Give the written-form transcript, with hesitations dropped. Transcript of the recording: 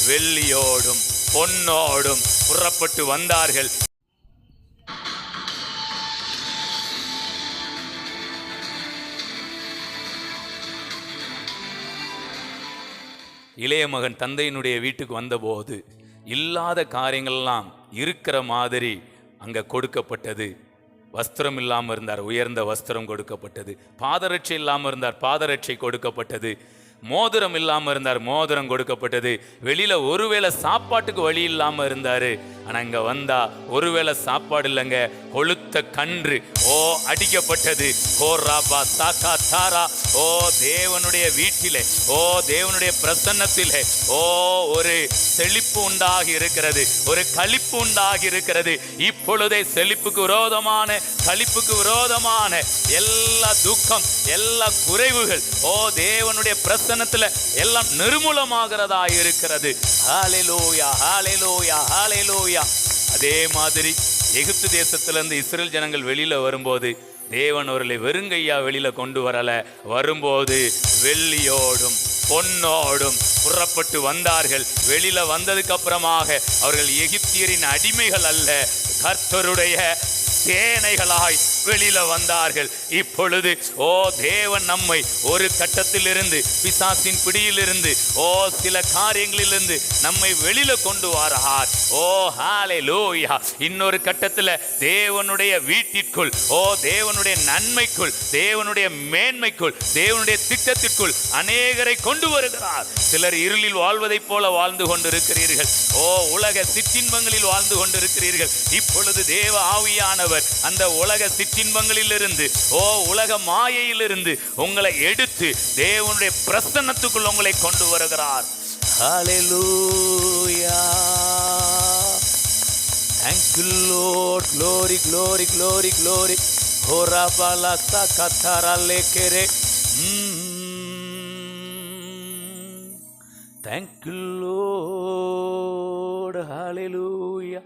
வெள்ளியோடும் பொன்னோடும் புறப்பட்டு வந்தார்கள். இளைய மகன் தந்தையினுடைய வீட்டுக்கு வந்தபோது இல்லாத காரியங்கள்லாம் இருக்கிற மாதிரி அங்க கொடுக்கப்பட்டது. வஸ்திரம் இல்லாமல் இருந்தார், உயர்ந்த வஸ்திரம் கொடுக்கப்பட்டது. பாதரட்சை இல்லாமல் இருந்தார், பாதரட்சை கொடுக்கப்பட்டது. மோதிரம் இல்லாமல் இருந்தார், மோதிரம் கொடுக்கப்பட்டது. வெளியில ஒருவேளை சாப்பாட்டுக்கு வழி இல்லாமல் இருந்தாரு. ஆனா இங்க வந்தா ஒருவேளை சாப்பாடு இல்லைங்க, கொளுத்த கன்று அடிக்கப்பட்டது. ஓ ராபா சாக்கா தாரா. ஓ தேவனுடைய வீட்டிலே, ஓ தேவனுடைய பிரசன்னத்திலே ஒரு செழிப்பு உண்டாகி இருக்கிறது, ஒரு களிப்பு உண்டாகி இருக்கிறது. இப்பொழுதே செழிப்புக்கு விரோதமான, களிப்புக்கு விரோதமான எல்லா துக்கம், எல்லா குறைவுகள் தேவனுடைய பிரசன்னத்துல எல்லாம் நிர்மூலமாகிறதா இருக்கிறது. ஹல்லேலூயா, ஹல்லேலூயா, ஹல்லேலூயா. அதே மாதிரி எகிப்து தேசத்திலிருந்து இஸ்ரேல் ஜனங்கள் வெளியில வரும்போது தேவன் அவர்களை வெறுங்கையா வெளியில கொண்டு வரல. வரும்போது வெள்ளியோடும் பொன்னோடும் புறப்பட்டு வந்தார்கள். வெளியில வந்ததுக்கு அப்புறமாக அவர்கள் எகிப்தியரின் அடிமைகள் அல்ல, கர்த்தருடைய சேனைகளாய் வெளியில வந்தார்கள். இப்பொழுது தேவன் நம்மை ஒரு கட்டத்தில் இருந்து, பிசாசின் பிடியிலிருந்து, சில காரியங்களிலிருந்து நம்மை வெளியில கொண்டு வரார். ஹல்லேலூயா. இன்னொரு கட்டத்தில் தேவனுடைய வீட்டிற்குள், தேவனுடைய நன்மைக்குள், தேவனுடைய மேன்மைக்குள், தேவனுடைய திட்டத்திற்குள் அநேகரை கொண்டு வருகிறார். சிலர் இருளில் வாழ்வதைப் போல வாழ்ந்து கொண்டிருக்கிறீர்கள். உலக சிற்றின்பங்களில் வாழ்ந்து கொண்டிருக்கிறீர்கள். இப்பொழுது தேவ ஆவியானவர் அந்த உலக சிற்றின்பங்களில் இருந்து, உலக மாயையிலிருந்து உங்களை எடுத்து தேவனுடைய பிரசன்னத்துக்குள் உங்களை கொண்டு வருகிறார். ஹல்லேலூயா. Thank you Lord. Glory, glory, glory, glory. Hora bala sakatara lekere. Thank you Lord. Hallelujah.